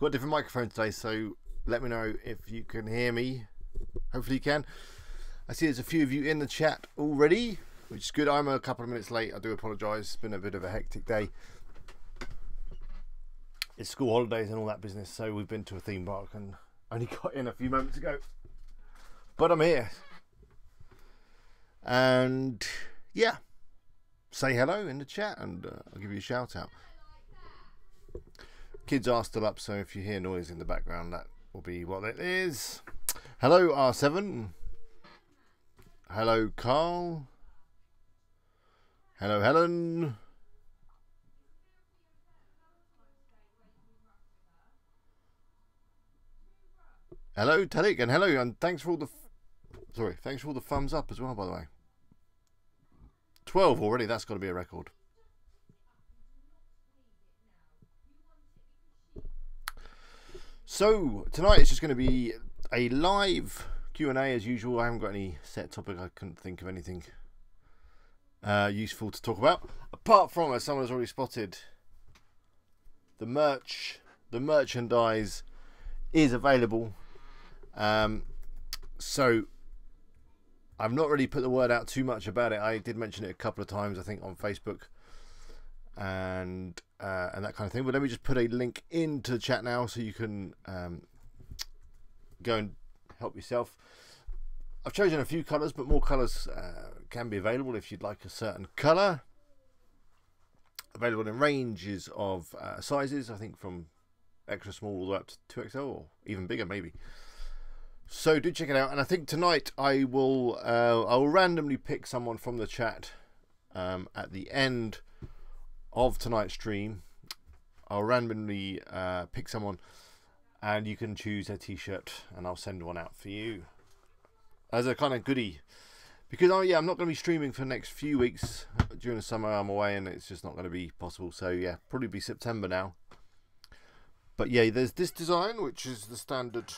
got a different microphone today, so let me know if you can hear me. Hopefully you can. I see there's a few of you in the chat already, which is good. I'm a couple of minutes late. I do apologise. It's been a bit of a hectic day. It's school holidays and all that business, so we've been to a theme park and only got in a few moments ago. But I'm here. And yeah, say hello in the chat and I'll give you a shout out. Kids are still up, so if you hear noise in the background, that will be what it is. Hello R7. Hello Carl. Hello Helen. Hello Talik, and hello, and thanks for all the thanks for all the thumbs up as well, by the way. 12 already, that's got to be a record. So tonight it's just going to be a live Q&A as usual. I haven't got any set topic. I couldn't think of anything useful to talk about, apart from, as someone has already spotted, the merchandise is available. So I've not really put the word out too much about it. I did mention it a couple of times, I think, on Facebook and that kind of thing. But let me just put a link into the chat now so you can go and help yourself. I've chosen a few colours, but more colours can be available if you'd like a certain colour. Available in ranges of sizes, I think from extra small all the way up to 2XL or even bigger maybe. So do check it out, and I think tonight I will randomly pick someone from the chat at the end of tonight's stream. I'll randomly pick someone, and you can choose a t-shirt, and I'll send one out for you as a kind of goodie. Because I'm not going to be streaming for the next few weeks. During the summer I'm away, and it's just not going to be possible. So yeah, probably be September now. But yeah, there's this design, which is the standard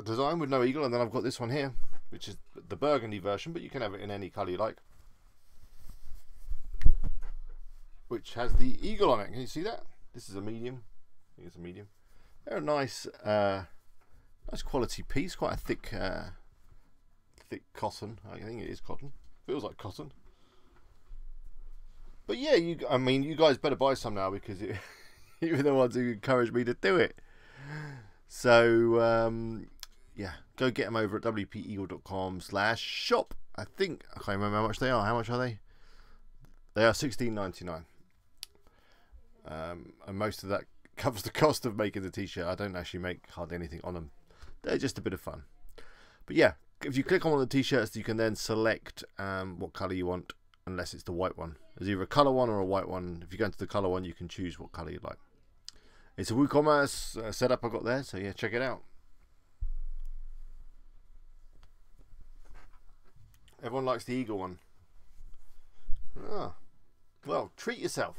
design with no eagle, and then I've got this one here, which is the burgundy version, but you can have it in any colour you like, which has the eagle on it. Can you see that? This is a medium. I think it's a medium. They're a nice nice quality piece, quite a thick thick cotton. I think it is cotton. Feels like cotton. But yeah, I mean, you guys better buy some now, because you're the ones who encouraged me to do it. So yeah, go get them over at wpeagle.com/shop. I think, I can't remember how much they are. How much are they? They are $16.99. And most of that covers the cost of making the t-shirt. I don't actually make hardly anything on them. They're just a bit of fun. But yeah, if you click on one of the t-shirts, you can then select what colour you want, unless it's the white one. There's either a colour one or a white one. If you go into the colour one, you can choose what colour you like. It's a WooCommerce setup I got there, so yeah, check it out. Everyone likes the eagle one. Ah, well, treat yourself.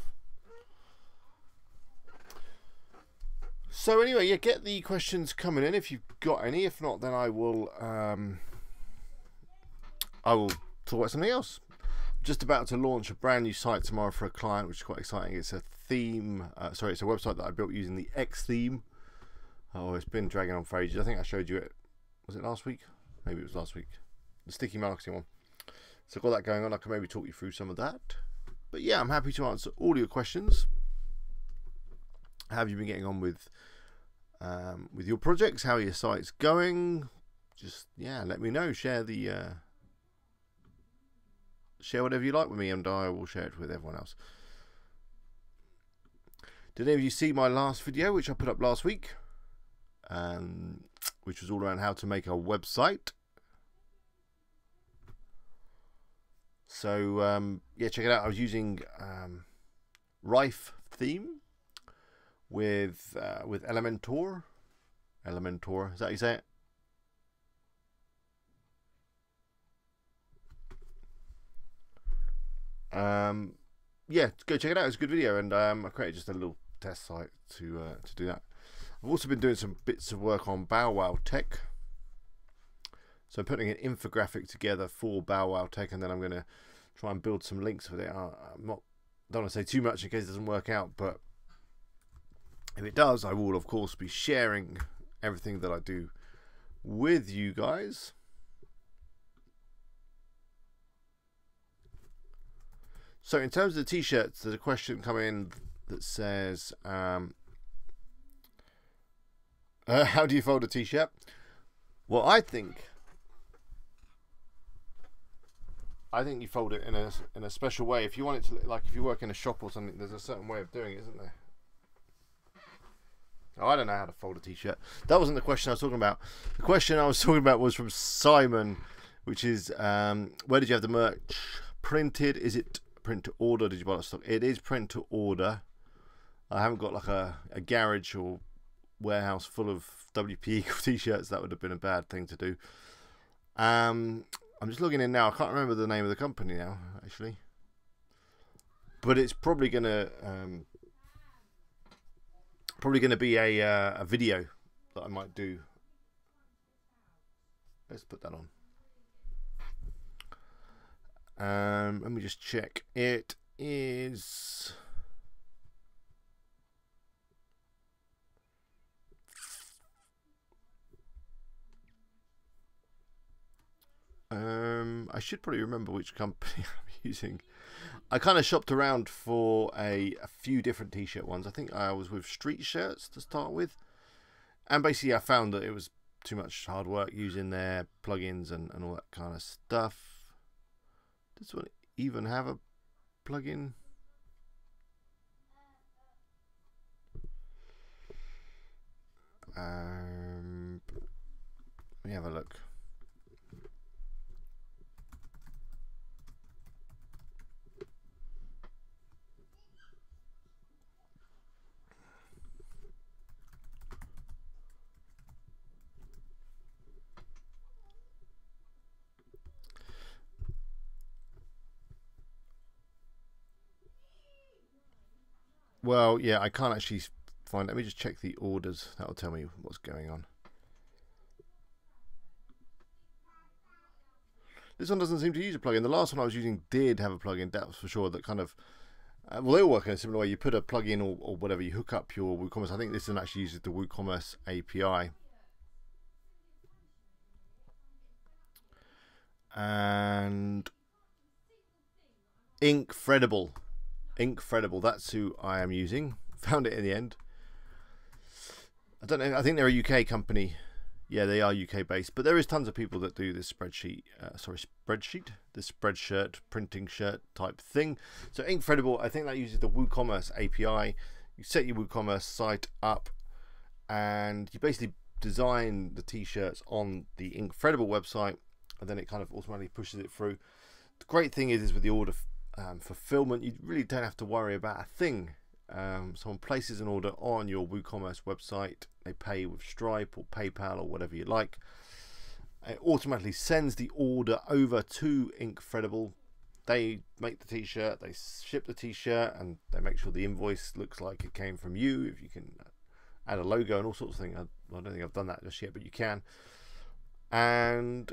So anyway, yeah, get the questions coming in if you've got any. If not, then I will talk about something else. Just about to launch a brand new site tomorrow for a client, which is quite exciting. It's a theme, it's a website that I built using the X theme. Oh, it's been dragging on for ages. I think I showed you it. Was it last week? Maybe it was last week. The sticky marketing one. So I've got that going on. I can maybe talk you through some of that. But yeah, I'm happy to answer all your questions. How have you been getting on with your projects? How are your sites going? Just, yeah, let me know. Share the share whatever you like with me, and I will share it with everyone else. Did any of you see my last video, which I put up last week, which was all around how to make a website? So yeah, check it out. I was using Rife theme with Elementor. Elementor, is that how you say it? Yeah, go check it out. It's a good video, and I created just a little test site to do that. I've also been doing some bits of work on Bow Wow Tech. So I'm putting an infographic together for Bow Wow Tech, and then I'm going to try and build some links with it. Don't want to say too much in case it doesn't work out, but If it does, I will of course be sharing everything that I do with you guys. So in terms of the t-shirts, there's a question come in that says, how do you fold a t-shirt? Well, I think you fold it in a special way. If you want it to, like, if you work in a shop or something, there's a certain way of doing it, isn't there? Oh, I don't know how to fold a t-shirt. That wasn't the question I was talking about. The question I was talking about was from Simon, which is, where did you have the merch printed? Is it print to order? Did you buy that stock? It is print to order. I haven't got like a garage or warehouse full of WP Eagle t-shirts. That would have been a bad thing to do. I'm just logging in now. I can't remember the name of the company now, actually. But it's probably gonna be a video that I might do. Let's put that on. Let me just check. It is I should probably remember which company I'm using. I kind of shopped around for a few different t-shirt ones. I think I was with Street Shirts to start with, and basically I found that it was too much hard work using their plugins and all that kind of stuff. Does one even have a plugin? Let me have a look. Well, yeah, I can't actually find. Let me just check the orders. That'll tell me what's going on. This one doesn't seem to use a plugin. The last one I was using did have a plugin, that's for sure, that kind of, well, they all work in a similar way. You put a plugin or whatever, you hook up your WooCommerce. I think this one actually uses the WooCommerce API. And Incredible, that's who I am using. Found it in the end. I don't know, I think they're a UK company. Yeah, they are UK based, but there is tons of people that do this this spreadshirt printing shirt type thing. So Incredible, I think that uses the WooCommerce API. You set your WooCommerce site up and you basically design the t-shirts on the Incredible website, and then it kind of automatically pushes it through. The great thing is with the order fulfillment, you really don't have to worry about a thing. Someone places an order on your WooCommerce website, they pay with Stripe or PayPal or whatever you like. It automatically sends the order over to Incredible. They make the t-shirt, they ship the t-shirt, and they make sure the invoice looks like it came from you. If you can add a logo and all sorts of things. I don't think I've done that just yet, but you can. And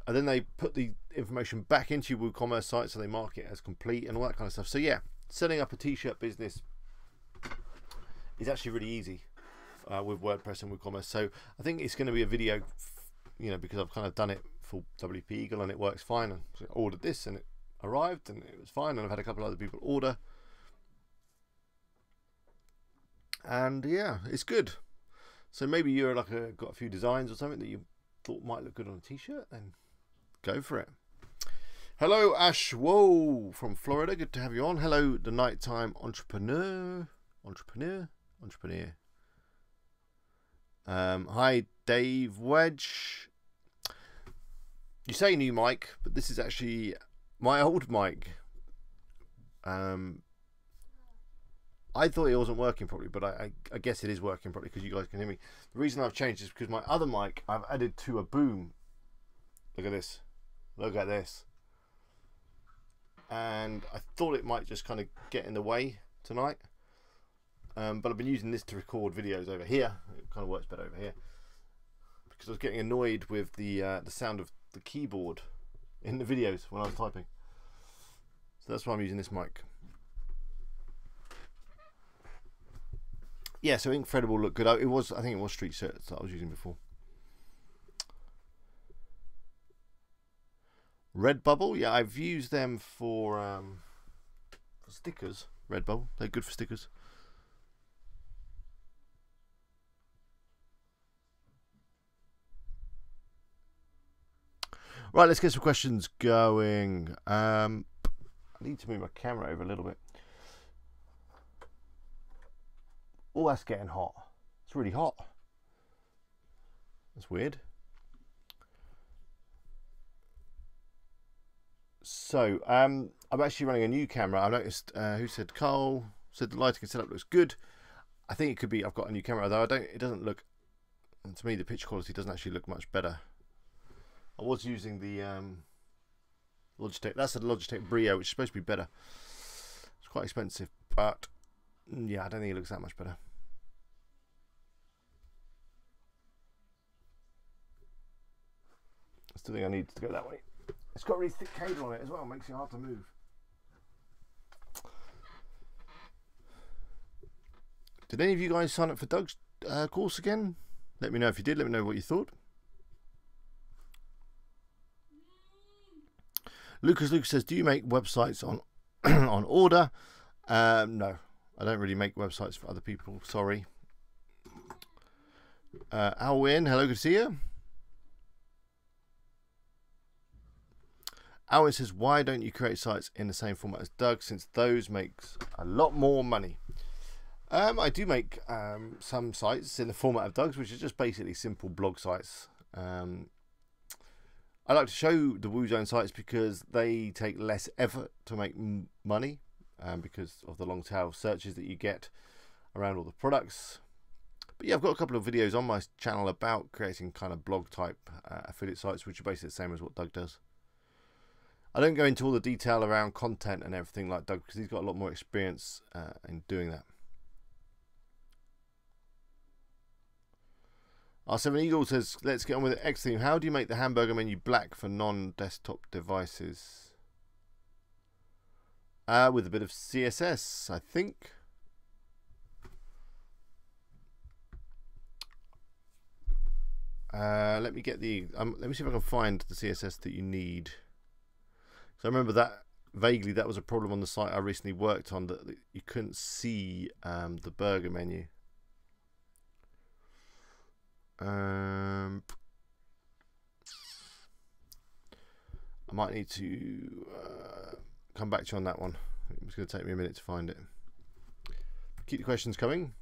then they put the information back into your WooCommerce site, so they mark it as complete and all that kind of stuff. So yeah, setting up a t-shirt business is actually really easy with WordPress and WooCommerce. So I think it's going to be a video, you know, because I've kind of done it for WP Eagle and it works fine. And so I ordered this and it arrived and it was fine, and I've had a couple of other people order, and yeah, it's good. So maybe you're like got a few designs or something that you thought might look good on a t-shirt, then go for it. Hello Ash Whoa from Florida, good to have you on. Hello the nighttime entrepreneur. Hi Dave Wedge. You say new mic, but this is actually my old mic. I thought it wasn't working properly, but I guess it is working properly because you guys can hear me. The reason I've changed is because my other mic I've added to a boom. Look at this. Look at this. And I thought it might just kind of get in the way tonight. But I've been using this to record videos over here. It kind of works better over here because I was getting annoyed with the sound of the keyboard in the videos when I was typing. So that's why I'm using this mic. Yeah, so Incredible looked good. I think it was Street Shirts that I was using before. Redbubble, yeah, I've used them for stickers. Redbubble, they're good for stickers. Right, let's get some questions going. I need to move my camera over a little bit. Oh, that's getting hot. It's really hot. That's weird. So, I'm actually running a new camera. I noticed, who said? Carl said the lighting and setup looks good. I think it could be I've got a new camera, though it doesn't look, to me the picture quality doesn't actually look much better. I was using the Logitech. That's the Logitech Brio, which is supposed to be better. It's quite expensive, but yeah, I don't think it looks that much better. I still think I need to go that way. It's got a really thick cable on it as well, makes it hard to move. Did any of you guys sign up for Doug's course again? Let me know if you did. Let me know what you thought. Lucas says, do you make websites on on order? No, I don't really make websites for other people. Sorry. Alwyn, hello, good to see you. Alwyn says, why don't you create sites in the same format as Doug, since those makes a lot more money? I do make some sites in the format of Doug's, which is just basically simple blog sites. I like to show the WooZone sites because they take less effort to make money, because of the long tail of searches that you get around all the products. But yeah, I've got a couple of videos on my channel about creating kind of blog type affiliate sites, which are basically the same as what Doug does. I don't go into all the detail around content and everything like Doug, because he's got a lot more experience in doing that. R7 Eagle says, let's get on with it. Excellent. How do you make the hamburger menu black for non-desktop devices? With a bit of CSS, I think. Let me get the. Let me see if I can find the CSS that you need. So I remember that vaguely that was a problem on the site I recently worked on, that you couldn't see the burger menu. I might need to come back to you on that one. It's going to take me a minute to find it. Keep the questions coming.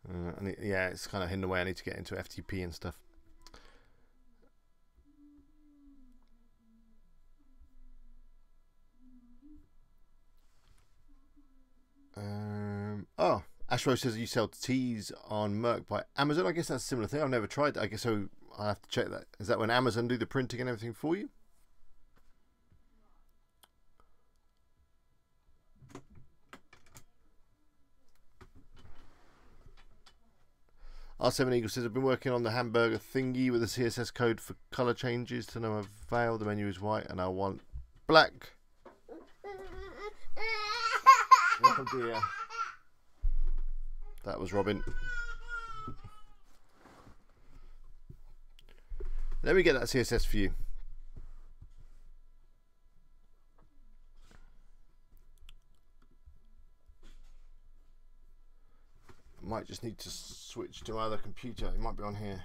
And yeah, it's kind of hidden away. I need to get into FTP and stuff. Oh, Ashro says you sell teas on Merc by Amazon. I guess that's a similar thing. I've never tried that. I guess so. I have to check that. Is that when Amazon do the printing and everything for you? R7 Eagle says, I've been working on the hamburger thingy with the CSS code for color changes to no avail. The menu is white and I want black. Oh dear. That was Robin. Let me get that CSS for you. I might just need to switch to my other computer. It might be on here.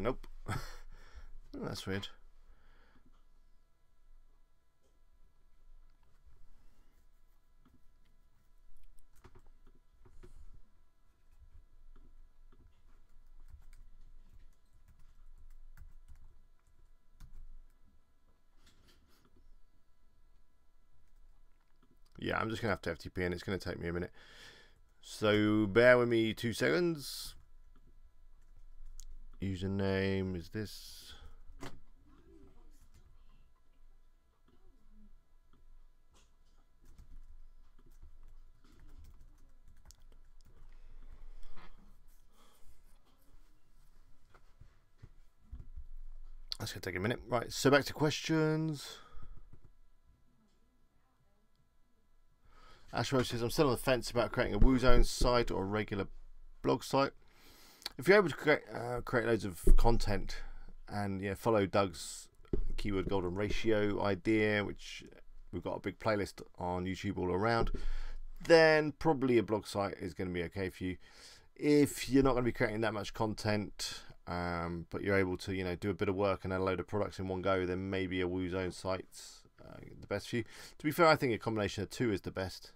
Nope. Oh, that's weird. Yeah, I'm just going to have to FTP and it's going to take me a minute. So bear with me 2 seconds. Username is this. That's going to take a minute. Right, so back to questions. Ashmo says, I'm still on the fence about creating a WooZone site or a regular blog site. If you're able to create loads of content and follow Doug's keyword golden ratio idea, which we've got a big playlist on YouTube all around, then probably a blog site is going to be okay for you. If you're not going to be creating that much content, but you're able to do a bit of work and add a load of products in one go, then maybe a WooZone site's the best for you. To be fair, I think a combination of two is the best.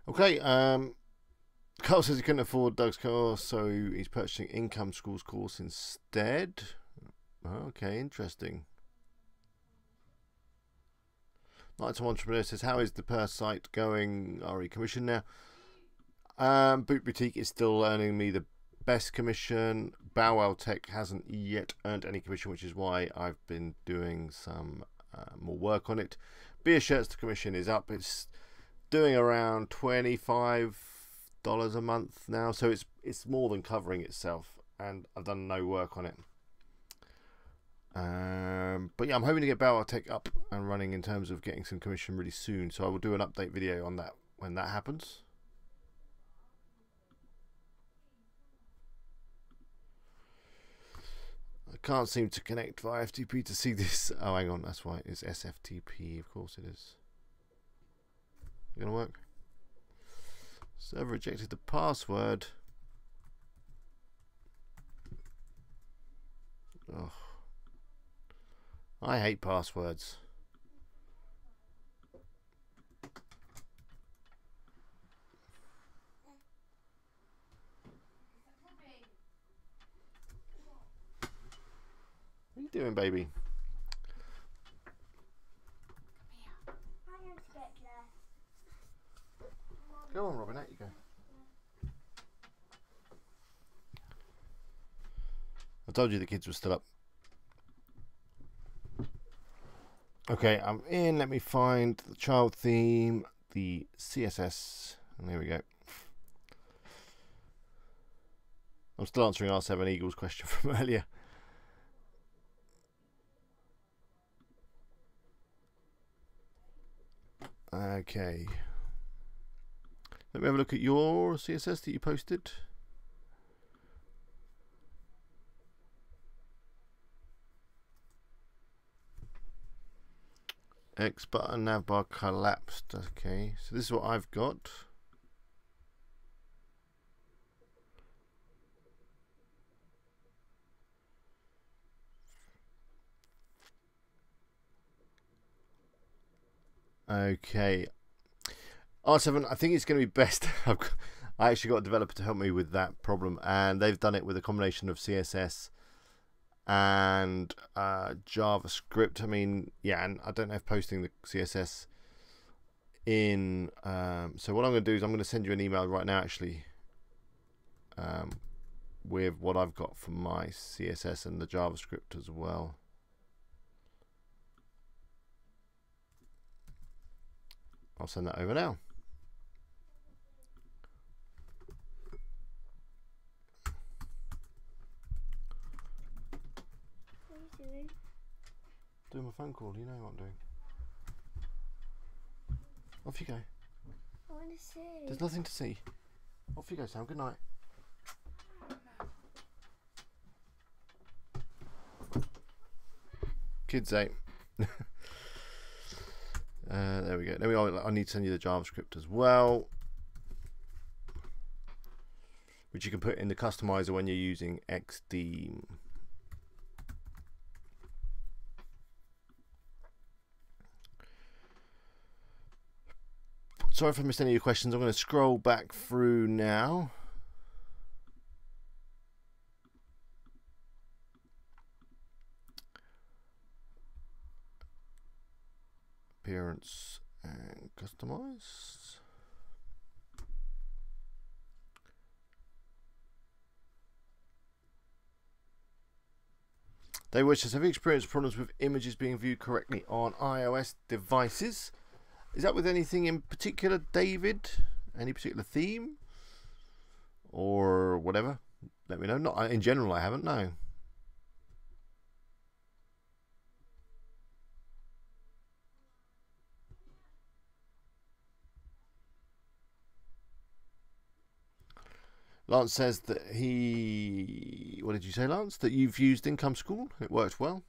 Okay, Carl says he couldn't afford Doug's course, so he's purchasing Income School's course instead. Okay, interesting. Nighttime Entrepreneur says, how is the per site going? RE commission now. Boot Boutique is still earning me the best commission. Bow Wow Tech hasn't yet earned any commission, which is why I've been doing some more work on it. Beer Shirts, the commission is up. It's doing around $25 a month now, so it's more than covering itself, and I've done no work on it. But yeah, I'm hoping to get Bow Wow Tech up and running in terms of getting some commission really soon, so I will do an update video on that when that happens. I can't seem to connect via FTP to see this. Oh, hang on, that's why it's SFTP. Of course it is. Gonna work. Server rejected the password. Oh, I hate passwords. What are you doing, baby? Go on, Robin, out you go. I told you the kids were still up. Okay, I'm in. Let me find the child theme, the CSS, and there we go. I'm still answering R7 Eagles question from earlier. Okay. Let me have a look at your CSS that you posted. X button, nav bar collapsed. Okay, so this is what I've got. Okay. R7, I think it's going to be best. I actually got a developer to help me with that problem, and they've done it with a combination of CSS and JavaScript. I mean, yeah, and I don't have posting the CSS in. So what I'm going to do is I'm going to send you an email right now, actually, with what I've got for my CSS and the JavaScript as well. I'll send that over now. Doing my phone call, you know what I'm doing. Off you go. I want to see. There's nothing to see. Off you go, Sam. Good night. Kids 8. There we go. I need to send you the JavaScript as well, which you can put in the customizer when you're using XD. Sorry if I missed any of your questions. I'm going to scroll back through now. appearance and customize. They wish us have you experienced problems with images being viewed correctly on iOS devices. Is that with anything in particular, David? Any particular theme? Or whatever? Let me know. Not in general, I haven't, no. Lance says that he... What did you say, Lance? That you've used Income School? It worked well.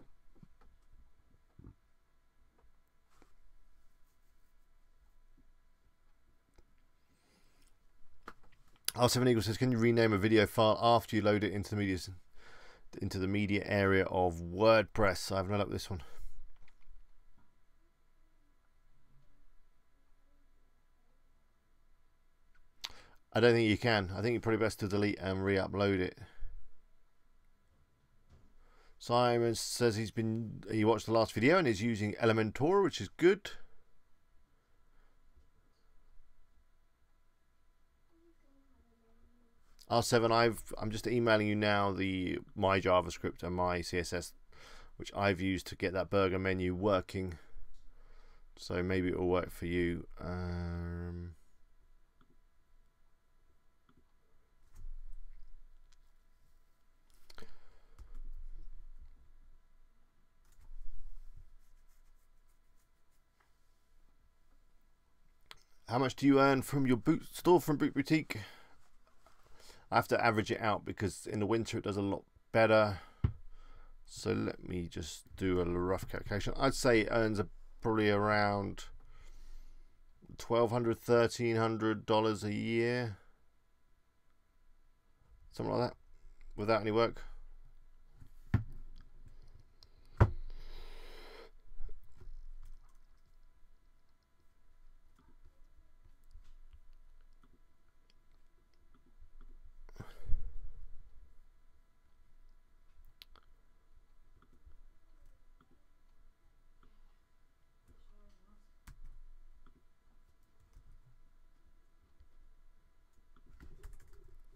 R7 Eagle says, can you rename a video file after you load it into the media area of WordPress? I haven't looked up this one. I don't think you can. I think it's probably best to delete and re-upload it. Simon says he watched the last video and is using Elementor, which is good. R7, I'm just emailing you now my JavaScript and my CSS, which I've used to get that burger menu working. So maybe it will work for you. How much do you earn from your store from Boot Boutique? I have to average it out because in the winter it does a lot better. So let me just do a rough calculation. I'd say it earns probably around $1,200, $1,300 a year. Something like that, without any work.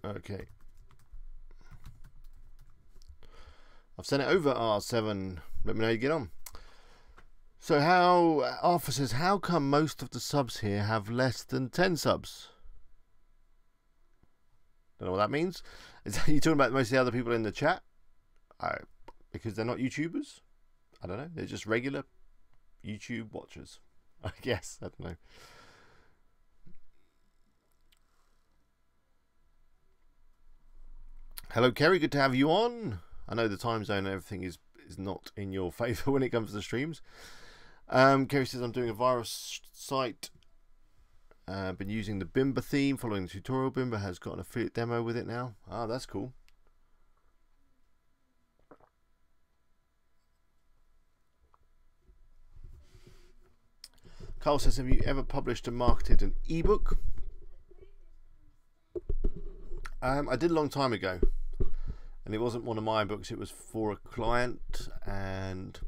Okay. I've sent it over, R7. Let me know how you get on. So Arthur says, how come most of the subs here have less than 10 subs? Don't know what that means. Is that you talking about most of the other people in the chat? Because they're not YouTubers? I don't know. They're just regular YouTube watchers. I guess. I don't know. Hello, Kerry. Good to have you on. I know the time zone and everything is not in your favour when it comes to the streams. Kerry says, I'm doing a virus site. Been using the Bimba theme, following the tutorial. Bimba has got an affiliate demo with it now. Ah, that's cool. Carl says, have you ever published and marketed an ebook? I did a long time ago. And it wasn't one of my books, it was for a client, and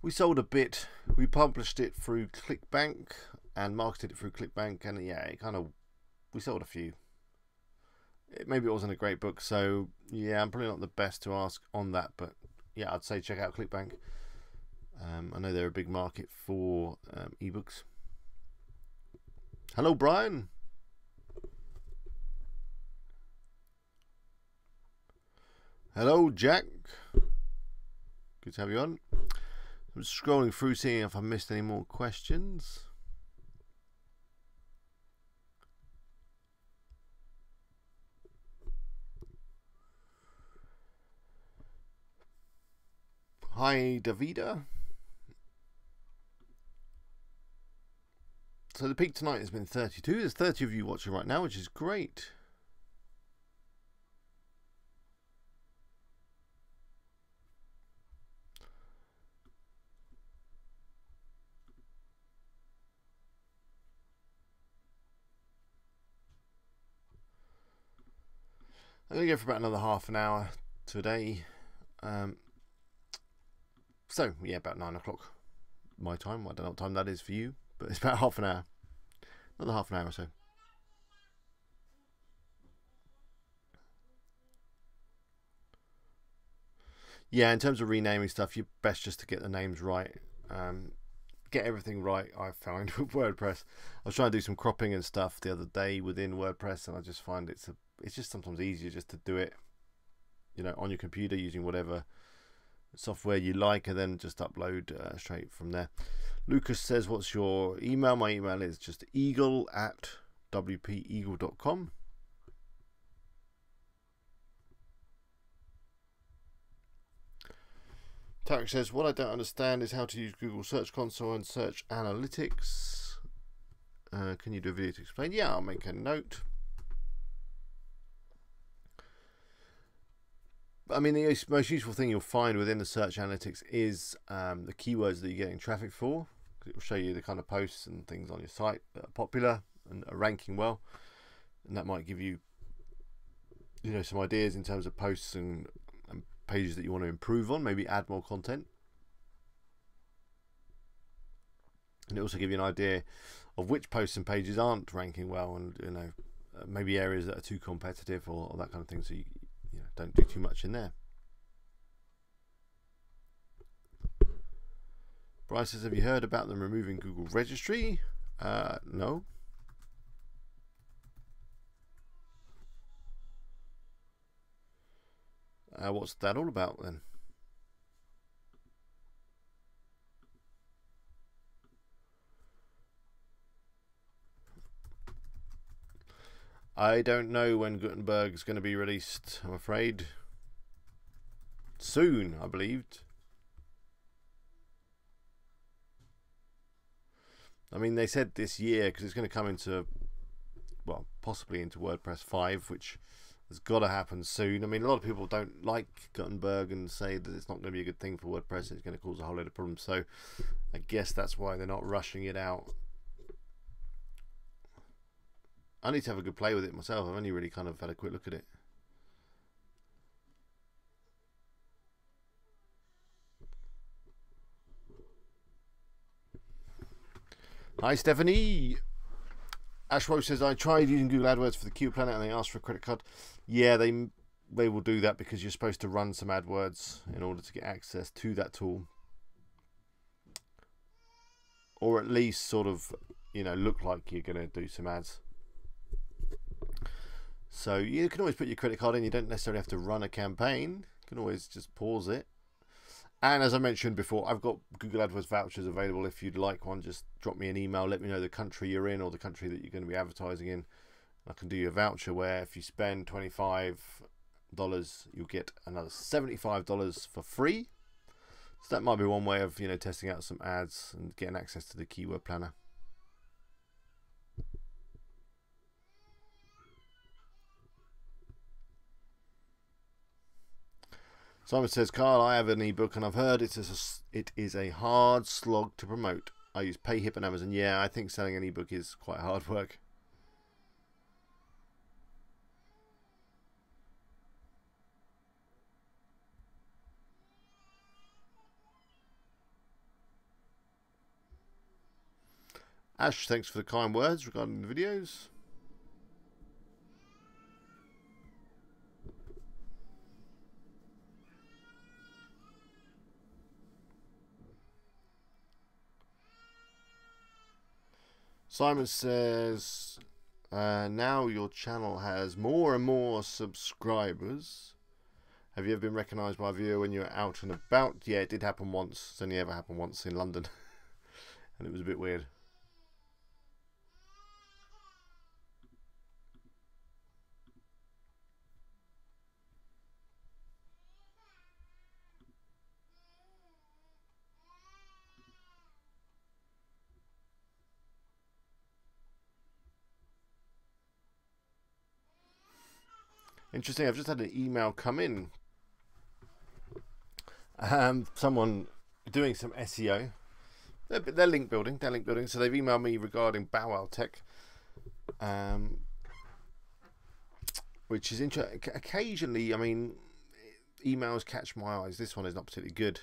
we sold a bit. We published it through ClickBank and marketed it through ClickBank, and yeah, it we sold a few. Maybe it wasn't a great book, so yeah, I'm probably not the best to ask on that, but yeah, I'd say check out ClickBank. I know they're a big market for ebooks. Hello, Brian. Hello, Jack. Good to have you on. I'm scrolling through, seeing if I missed any more questions. Hi, Davida. So the peak tonight has been 32. There's 30 of you watching right now, which is great. I'm going to go for about another half an hour today. So, yeah, about 9 o'clock. my time. I don't know what time that is for you, but it's about half an hour. Another half an hour or so. Yeah, in terms of renaming stuff, you're best just to get the names right. Get everything right, I found, with WordPress. I was trying to do some cropping and stuff the other day within WordPress, and I just find it's just sometimes easier just to do it, you know, on your computer using whatever software you like, and then just upload straight from there. Lucas says, what's your email? My email is just eagle@wpeagle.com. Tarek says, what I don't understand is how to use Google Search Console and Search Analytics. Can you do a video to explain? Yeah, I'll make a note. I mean, the most useful thing you'll find within the Search Analytics is the keywords that you're getting traffic for. It will show you the kind of posts and things on your site that are popular and are ranking well. And that might give you, you know, some ideas in terms of posts and pages that you want to improve on, maybe add more content. And it also give you an idea of which posts and pages aren't ranking well, and, you know, maybe areas that are too competitive or that kind of thing, so you know, don't do too much in there. Bryce says, have you heard about them removing Google Registry? No. What's that all about then? I don't know when Gutenberg is going to be released, I'm afraid. Soon, I believed. I mean, they said this year, because it's going to come into, well, possibly into WordPress 5, which has got to happen soon. I mean, a lot of people don't like Gutenberg and say that it's not going to be a good thing for WordPress. It's going to cause a whole load of problems. So I guess that's why they're not rushing it out. I need to have a good play with it myself. I've only really kind of had a quick look at it. Hi, Stephanie. Ashwo says, I tried using Google AdWords for the Q Planet and they asked for a credit card. Yeah, they will do that because you're supposed to run some AdWords in order to get access to that tool. Or at least sort of, you know, look like you're going to do some ads. So you can always put your credit card in. You don't necessarily have to run a campaign. You can always just pause it. And as I mentioned before, I've got Google AdWords vouchers available. If you'd like one, just drop me an email. Let me know the country you're in or the country that you're going to be advertising in. I can do you a voucher where if you spend $25, you'll get another $75 for free. So that might be one way of, you know, testing out some ads and getting access to the keyword planner. Simon says, Carl, I have an ebook and I've heard it is a hard slog to promote. I use PayHip and Amazon. Yeah, I think selling an ebook is quite hard work. Ash, thanks for the kind words regarding the videos. Simon says, now your channel has more and more subscribers. Have you ever been recognised by a viewer when you're out and about? Yeah, it did happen once. It's only ever happened once in London. And it was a bit weird. Interesting, I've just had an email come in. Someone doing some SEO. They're link building. So they've emailed me regarding Bow Wow Tech, which is interesting. Occasionally, I mean, emails catch my eyes. This one is not particularly good.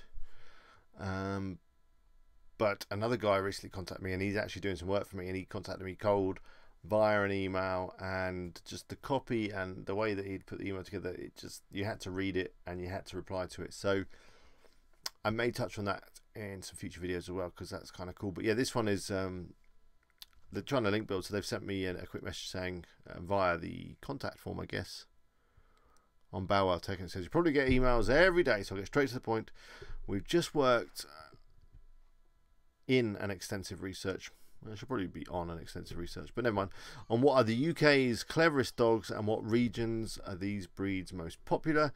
But another guy recently contacted me, and he's actually doing some work for me, and he contacted me cold via an email, and just the copy and the way that he'd put the email together, it just, you had to read it and you had to reply to it. So I may touch on that in some future videos as well, because that's kind of cool. But yeah, this one is they're trying to link build, so they've sent me a quick message saying via the contact form, I guess, on Bow Wow Tech, and it says you probably get emails every day, so I'll get straight to the point. We've just worked in an extensive research. I should probably be on an extensive research, but never mind. On what are the UK's cleverest dogs and what regions are these breeds most popular.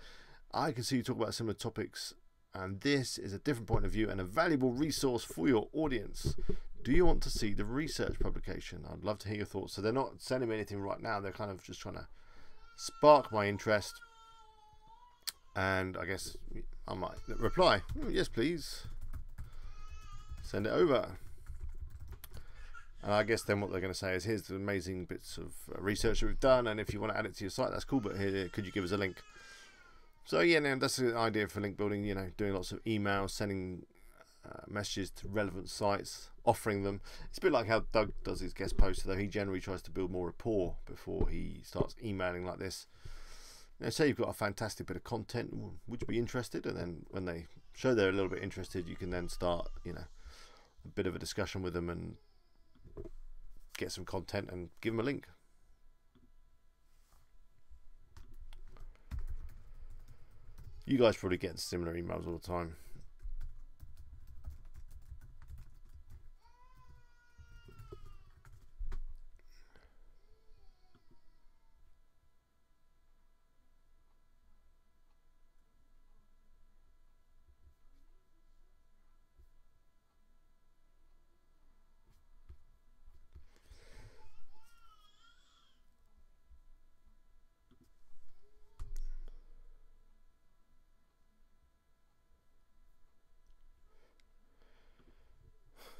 I can see you talk about similar topics, and this is a different point of view and a valuable resource for your audience. Do you want to see the research publication? I'd love to hear your thoughts. So they're not sending me anything right now. They're kind of just trying to spark my interest. And I guess I might reply, yes, please. Send it over. And I guess then what they're going to say is, here's the amazing bits of research that we've done, and if you want to add it to your site, that's cool, but here, could you give us a link? So yeah, now that's the idea for link building, you know, doing lots of emails, sending messages to relevant sites, offering them. It's a bit like how Doug does his guest posts, though he generally tries to build more rapport before he starts emailing like this. You know, say you've got a fantastic bit of content, would you be interested? And then when they show they're a little bit interested, you can then start, you know, a bit of a discussion with them and get some content and give them a link. You guys probably get similar emails all the time.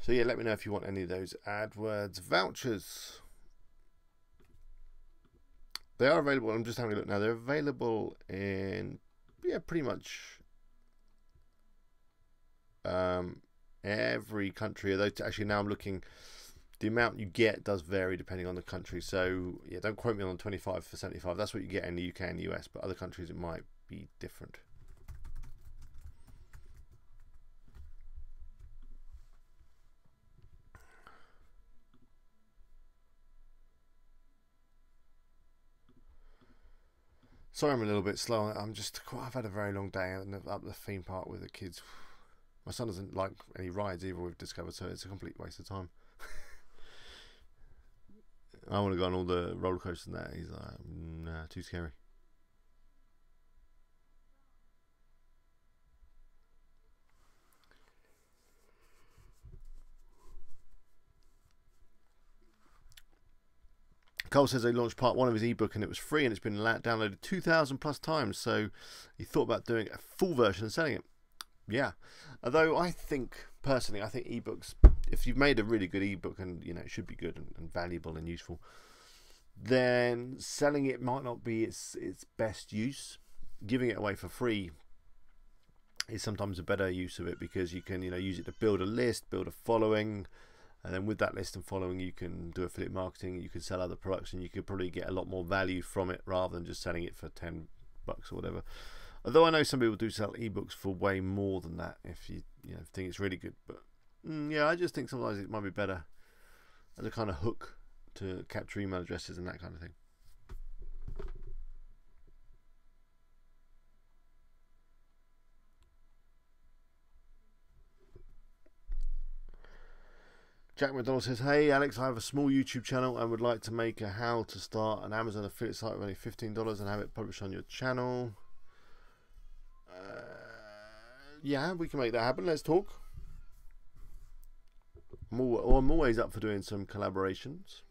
So yeah, let me know if you want any of those AdWords vouchers. They are available. I'm just having a look now. They're available in, yeah, pretty much every country. Although actually now I'm looking, the amount you get does vary depending on the country. So yeah, don't quote me on 25 for 75. That's what you get in the UK and the US, but other countries it might be different. Sorry, I'm a little bit slow. I've had a very long day up the theme park with the kids. My son doesn't like any rides either, we've discovered, so it's a complete waste of time. I want to go on all the roller coasters and that. He's like, nah, too scary. Cole says they launched part 1 of his ebook and it was free and it's been downloaded 2,000 plus times, so he thought about doing a full version and selling it. Yeah, although I think personally, I think ebooks, if you've made a really good ebook and you know it should be good and valuable and useful, then selling it might not be its best use. Giving it away for free is sometimes a better use of it, because you can, you know, use it to build a list, build a following. And then with that list and following, you can do affiliate marketing, you can sell other products, and you could probably get a lot more value from it rather than just selling it for $10 or whatever. Although I know some people do sell ebooks for way more than that if you think it's really good. But yeah, I just think sometimes it might be better as a kind of hook to capture email addresses and that kind of thing. Jack McDonald says, hey Alex, I have a small YouTube channel and would like to make a how to start an Amazon affiliate site with only $15 and have it published on your channel. Yeah, we can make that happen. Let's talk. I'm always up for doing some collaborations.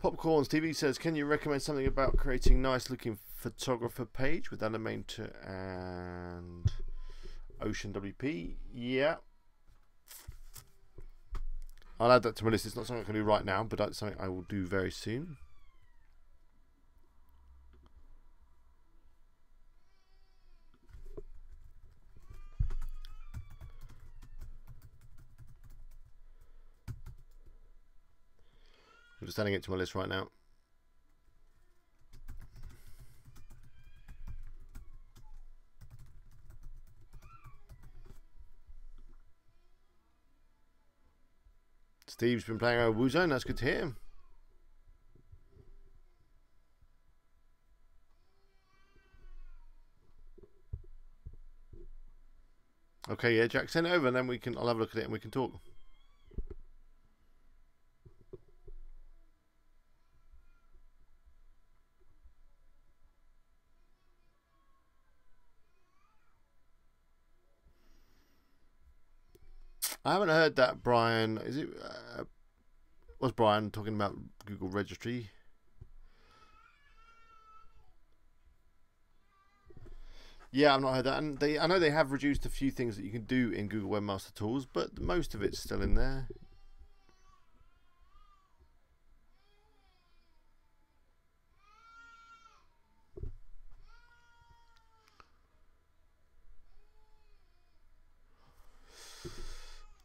Popcorns TV says, can you recommend something about creating nice looking photographer page with Animator and Ocean WP? Yeah, I'll add that to my list. It's not something I can do right now, but that's something I will do very soon. just adding it to my list right now. Steve's been playing over WooZone. That's good to hear. Okay, yeah, Jack, send it over, and then I'll have a look at it and we can talk. I haven't heard that, Brian. Is it? Was Brian talking about Google Registry? Yeah, I've not heard that. And I know they have reduced a few things that you can do in Google Webmaster Tools, but most of it's still in there.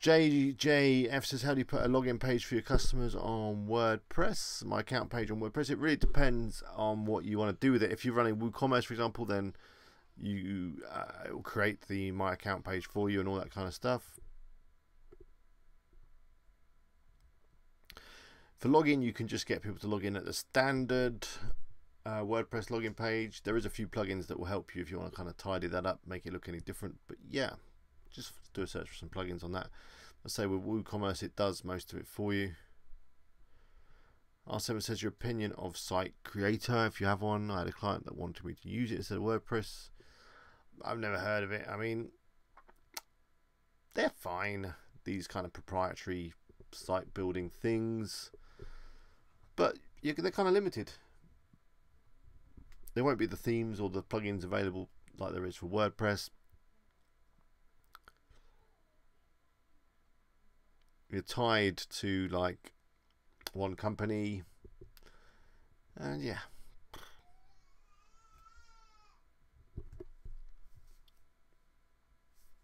JJF says, how do you put a login page for your customers on WordPress? My account page on WordPress. It really depends on what you want to do with it. If you're running WooCommerce, for example, then it will create the My Account page for you and all that kind of stuff. For login, you can just get people to log in at the standard WordPress login page. There is a few plugins that will help you if you want to kind of tidy that up, make it look any different. But yeah, just do a search for some plugins on that. Let's say with WooCommerce, it does most of it for you. R7 says your opinion of Site Creator, if you have one. I had a client that wanted me to use it instead of WordPress. I've never heard of it. I mean, they're fine, these kind of proprietary site building things, but they're kind of limited. There won't be the themes or the plugins available like there is for WordPress. You're tied to like one company, and yeah.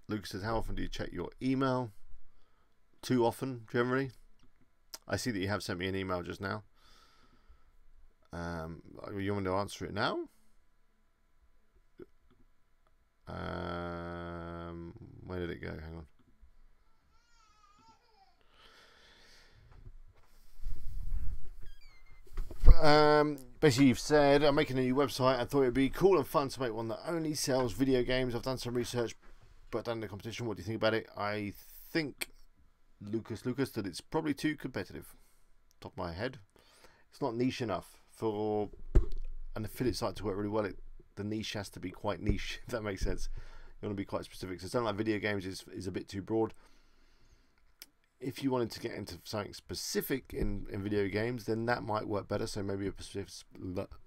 Luke says, how often do you check your email? Too often, generally. I see that you have sent me an email just now. You want me to answer it now? Where did it go? Hang on. Basically, you've said, I'm making a new website. I thought it'd be cool and fun to make one that only sells video games. I've done some research, but done the competition. What do you think about it? I think, Lucas, that it's probably too competitive. Top of my head, it's not niche enough for an affiliate site to work really well. The niche has to be quite niche, if that makes sense. You want to be quite specific. So something like video games is a bit too broad. If you wanted to get into something specific in video games, then that might work better. So maybe a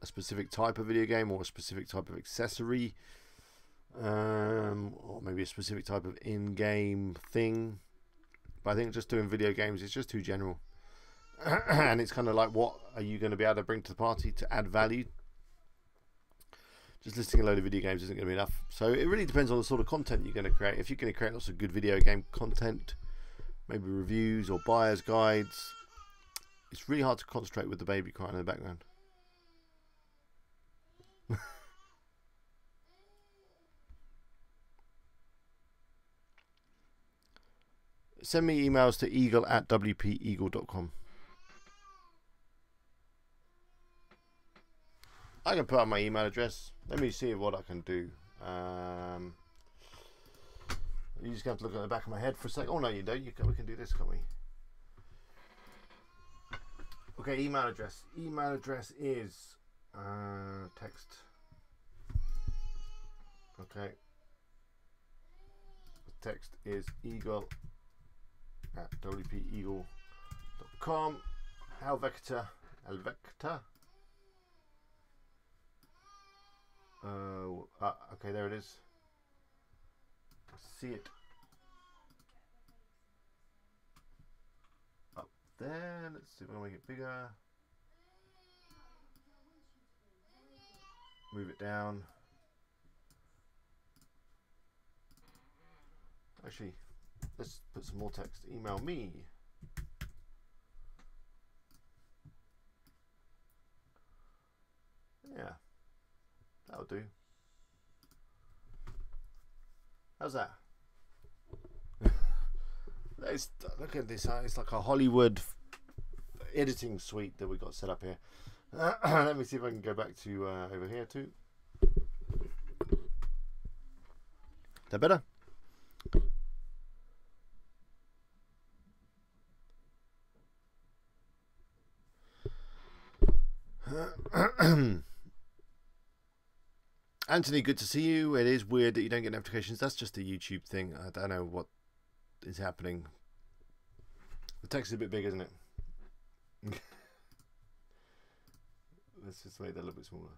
specific type of video game, or a specific type of accessory, or maybe a specific type of in-game thing. But I think just doing video games is just too general. And it's kind of like, what are you going to be able to bring to the party to add value? Just listing a load of video games isn't going to be enough. So it really depends on the sort of content you're going to create. If you're going to create lots of good video game content, maybe reviews or buyer's guides, it's really hard to concentrate with the baby crying in the background. Send me emails to eagle@wpeagle.com. I can put up my email address. Let me see what I can do. You just have to look at the back of my head for a second. Oh no, you don't. We can do this, can't we? Okay, email address. Email address is text. Okay. The text is eagle@wpeagle.com. Helvector. Okay, there it is. See it up there. Let's see if I can make it bigger. Move it down. Actually, let's put some more text. Email me. That'll do. How's that? Look at this. It's like a Hollywood editing suite that we got set up here. Let me see if I can go back to over here too. Is that better? Anthony, good to see you. It is weird that you don't get notifications. That's just a YouTube thing. I don't know what is happening. The text is a bit big, isn't it? Let's just make that a little bit smaller.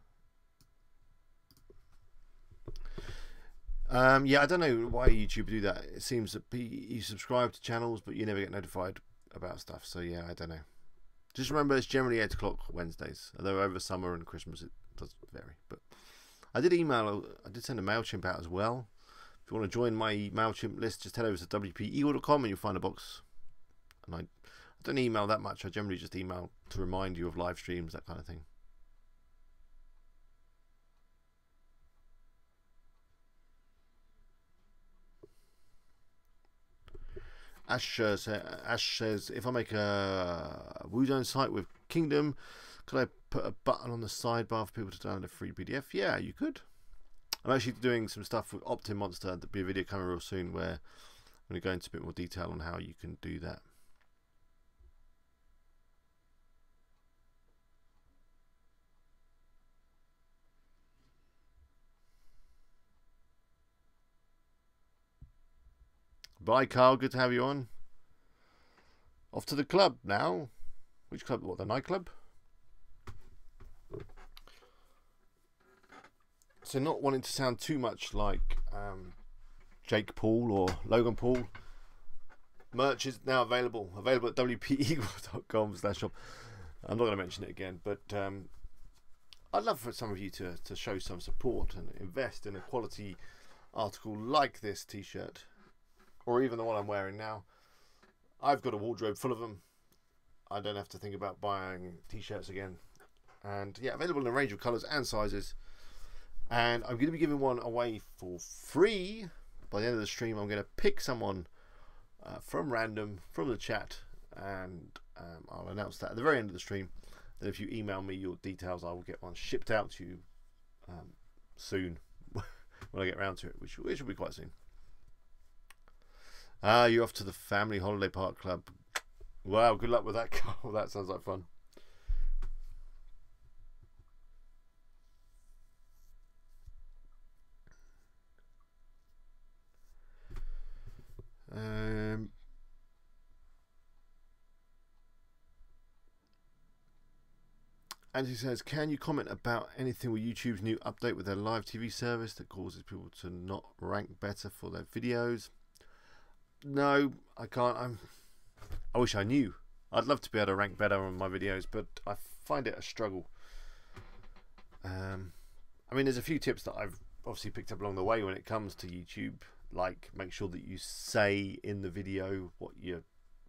Yeah, I don't know why YouTube do that. It seems that you subscribe to channels, but you never get notified about stuff. So yeah, I don't know. Just remember, it's generally 8 o'clock Wednesdays. Although over summer and Christmas it does vary. But I did send a MailChimp out as well. If you want to join my MailChimp list, just head over to wpeagle.com and you'll find a box. And I don't email that much. I generally just email to remind you of live streams, that kind of thing. Ash says, if I make a WooZone site with Kingdom, could I put a button on the sidebar for people to download a free PDF? Yeah, you could. I'm actually doing some stuff with OptinMonster. There'll be a video coming real soon where I'm going to go into a bit more detail on how you can do that. Bye, Carl. Good to have you on. Off to the club now. Which club? What, the nightclub? So not wanting to sound too much like Jake Paul or Logan Paul. Merch is now available at wpeagle.com/shop. I'm not going to mention it again, but I'd love for some of you to show some support and invest in a quality article like this t-shirt. Or even the one I'm wearing now. I've got a wardrobe full of them. I don't have to think about buying t-shirts again. And yeah, available in a range of colours and sizes. And I'm going to be giving one away for free. By the end of the stream, I'm going to pick someone from random, from the chat. And I'll announce that at the very end of the stream. Then if you email me your details, I will get one shipped out to you soon. When I get around to it, which will be quite soon. You're off to the family holiday park club. Wow, good luck with that, Carl. That sounds like fun. And he says, can you comment about anything with YouTube's new update with their live TV service that causes people to not rank better for their videos? No, I can't. I wish I knew. I'd love to be able to rank better on my videos, but I find it a struggle. I mean, there's a few tips that I've obviously picked up along the way when it comes to YouTube, like make sure that you say in the video what your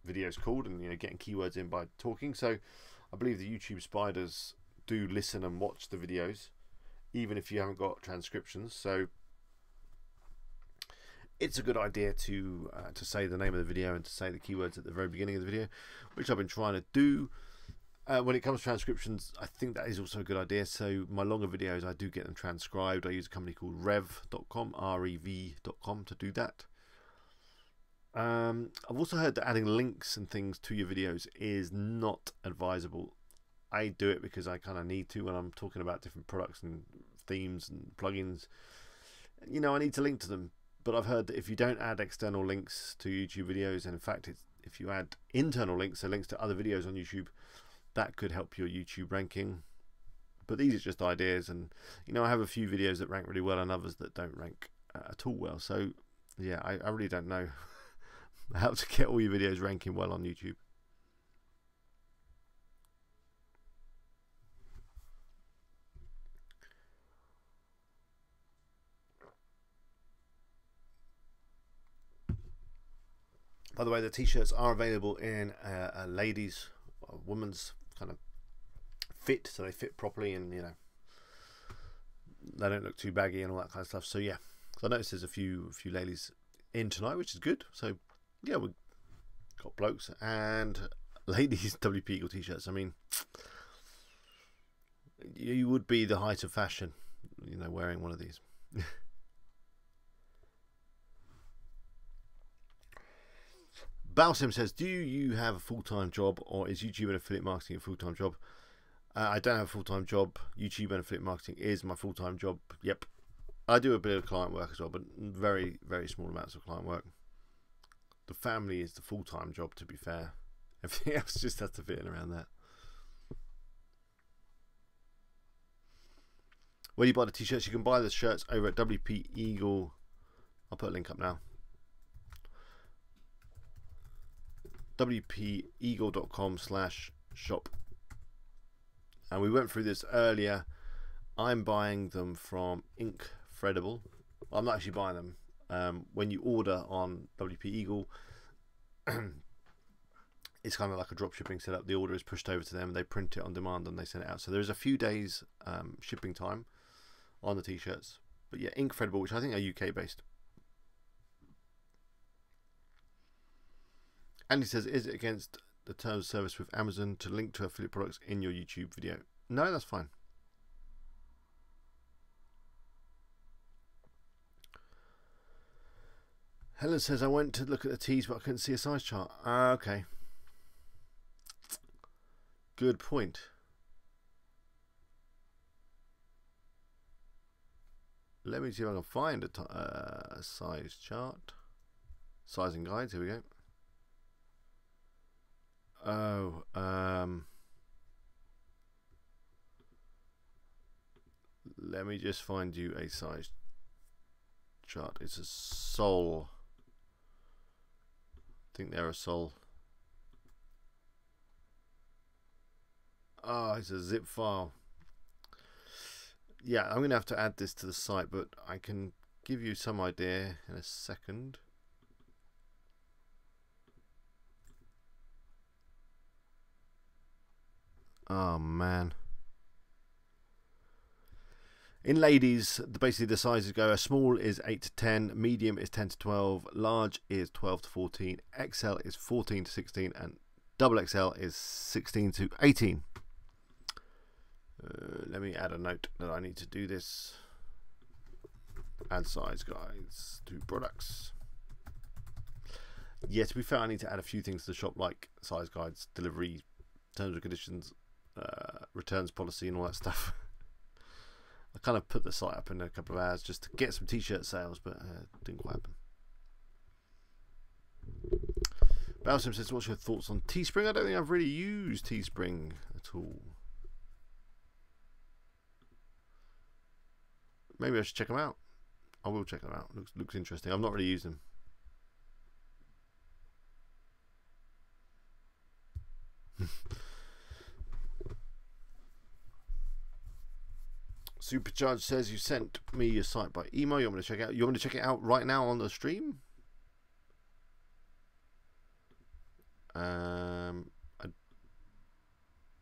video is called, and getting keywords in by talking. So I believe the YouTube spiders do listen and watch the videos, even if you haven't got transcriptions. So it's a good idea to say the name of the video and to say the keywords at the very beginning of the video, which I've been trying to do. When it comes to transcriptions, I think that is also a good idea. So my longer videos, I do get them transcribed. I use a company called rev.com, rev.com, to do that. I've also heard that adding links and things to your videos is not advisable. I do it because I kind of need to when I'm talking about different products and themes and plugins. I need to link to them. But I've heard that if you don't add external links to YouTube videos, and in fact, if you add internal links, so links to other videos on YouTube, that could help your YouTube ranking. But these are just ideas, and I have a few videos that rank really well and others that don't rank at all well. So yeah, I really don't know how to get all your videos ranking well on YouTube. By the way, the t-shirts are available in a ladies, a woman's kind of fit, so they fit properly, and they don't look too baggy and all that kind of stuff. So yeah, so I noticed there's a few ladies in tonight, which is good. So yeah, we've got blokes and ladies WP Eagle t-shirts. I mean, you would be the height of fashion, you know, wearing one of these. Balsim says, do you have a full-time job, or is YouTube and affiliate marketing a full-time job? I don't have a full-time job. YouTube and affiliate marketing is my full-time job. Yep. I do a bit of client work as well, but very, very small amounts of client work. The family is the full-time job, to be fair. Everything else just has to fit in around that. When you buy the t-shirts, you can buy the shirts over at WP Eagle. I'll put a link up now. wpeagle.com/shop. And we went through this earlier. I'm buying them from Incredible. Well, I'm not actually buying them. When you order on WP Eagle, it's kind of like a drop shipping setup. The order is pushed over to them, they print it on demand, and they send it out. So there's a few days shipping time on the t-shirts. But yeah, Incredible, which I think are UK based. And he says, is it against the terms of service with Amazon to link to affiliate products in your YouTube video? No, that's fine. Helen says, I went to look at the tees, but I couldn't see a size chart. Okay. Good point. Let me see if I can find a size chart. Sizing guides, here we go. Oh, let me just find you a size chart. It's a sole. I think they're a sole. Oh, it's a zip file. Yeah, I'm going to have to add this to the site, but I can give you some idea in a second. Oh man. In ladies, basically the sizes go: a small is 8 to 10, medium is 10 to 12, large is 12 to 14, XL is 14 to 16, and double XL is 16 to 18. Let me add a note that I need to do this. Add size guides to products. Yeah, to be fair, I need to add a few things to the shop, like size guides, delivery, terms and conditions, returns policy, and all that stuff. I kind of put the site up in a couple of hours just to get some t-shirt sales, but it didn't quite happen. Balsam says, what's your thoughts on Teespring? I don't think I've really used Teespring at all. Maybe I should check them out. I will check them out. Looks interesting. I've not really used them. Supercharge says, you sent me your site by email. You want me to check it out? You want me to check it out right now on the stream? I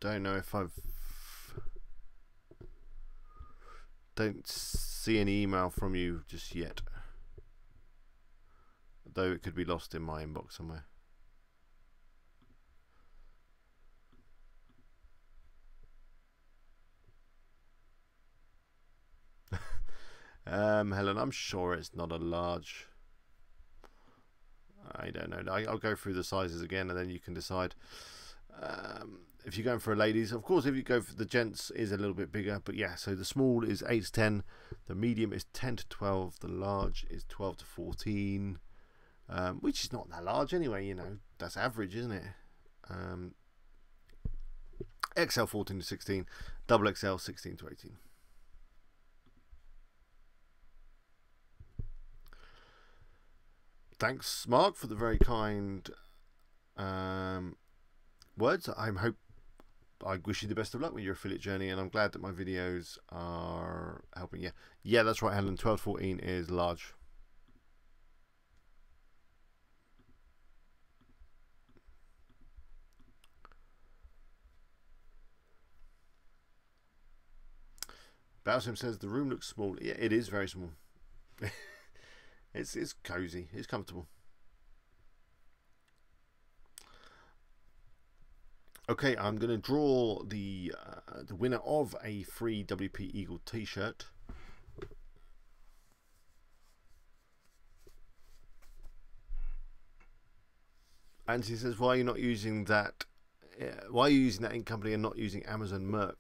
don't know if don't see any email from you just yet, though it could be lost in my inbox somewhere. Helen, I'm sure it's not a large. I don't know. I'll go through the sizes again, and then you can decide. If you're going for a ladies, of course, if you go for the gents, is a little bit bigger. But yeah, so the small is 8 to 10, the medium is 10 to 12, the large is 12 to 14, which is not that large anyway. You know, that's average, isn't it? XL 14 to 16, double XL 16 to 18. Thanks, Mark, for the very kind words. I wish you the best of luck with your affiliate journey, and I'm glad that my videos are helping you. Yeah, that's right, Helen. 12 to 14 is large. Balsam says the room looks small. Yeah, it is very small. It's cozy. It's comfortable. Okay, I'm going to draw the winner of a free WP Eagle t-shirt. And he says, why are you not using that? Why are you using that in company and not using Amazon merch?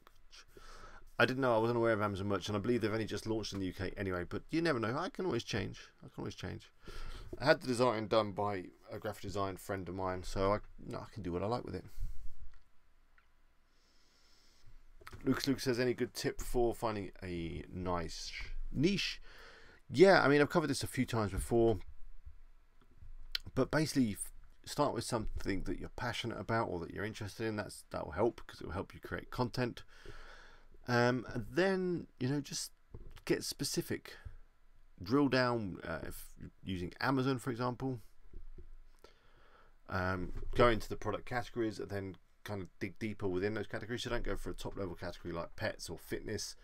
I didn't know. I wasn't aware of Amazon merch, and I believe they've only just launched in the UK anyway. But you never know. I can always change. I had the design done by a graphic design friend of mine, so I can do what I like with it. Luke says, any good tip for finding a nice niche? Yeah, I mean, I've covered this a few times before, but basically start with something that you're passionate about or that you're interested in. That will help, because it will help you create content. And then, you know, just get specific. Drill down, if you're using Amazon, for example. Go into the product categories and then kind of dig deeper within those categories. So don't go for a top level category like pets or fitness.